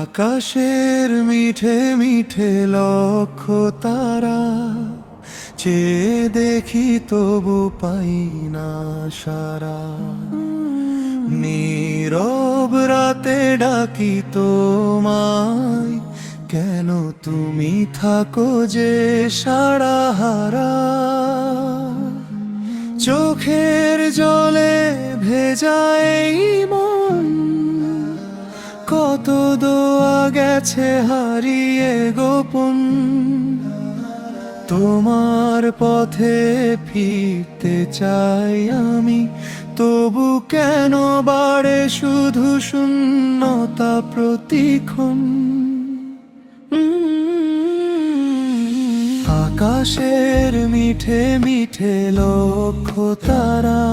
আকাশের মিঠে মিঠে লক্ষ তারা, চেয়ে দেখি তবু পাই না সারা। নীরব রাতে ডাকি তোমায়, কেন তুমি থাকো যে সারা হারা। চোখের জলে ভেজা এই মন, কত দোয়া গেছে হারিয়ে গোপন। তোমার পথে ফিরতে চাই আমি, তবু কেন বাড়ে শুধু শূন্যতা প্রতিক্ষণ। আকাশের মিঠে মিঠে লক্ষ তারা,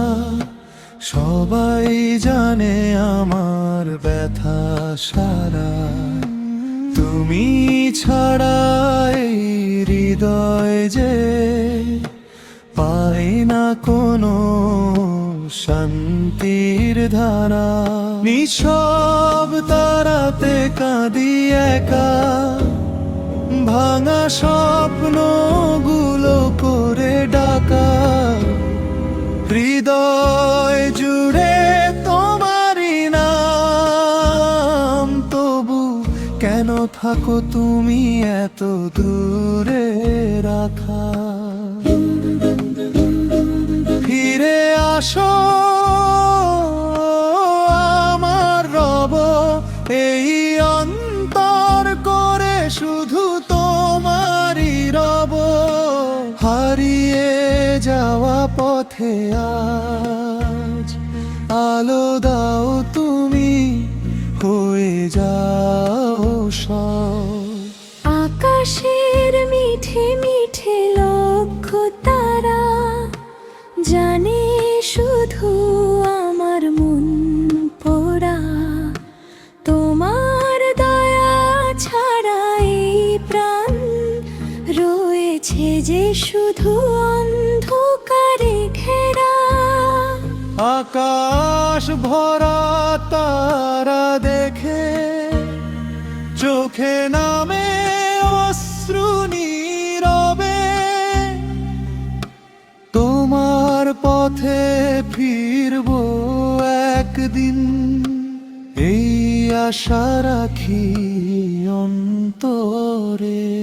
সবাই জানে আমার ব্যথা সারা। তুমি ছাড়া এই হৃদয় যে পাই না কোনো শান্তির ধারা। নিঃসব তারাতে কাঁদি একা, ভাঙা স্বপ্নগুলো করে ডাকা। হৃদয় জুড়ে তোমারই নাম, তবু কেন থাকো তুমি এত দূরে রাখা। ফিরে আসো আমার রব, এই অন্তর করে শুধু তোমারই রব। হারিয়ে যাওয়া পথে আজ আলো দাও তুমি, হয়ে যাও সব। আকাশের মিঠে মিঠে লক্ষ তারা, জানে শুধু আমার মন পোড়া। তোমার দয়া ছাড়া এই প্রাণ রয়েছে যে শুধু অন্ধকারে ঘেরা। আকাশ ভরা তারা দেখে চোখে নামে অশ্রু নীরবে। তোমার পথে ফিরবো একদিন, এই আশা রাখি অন্তরে।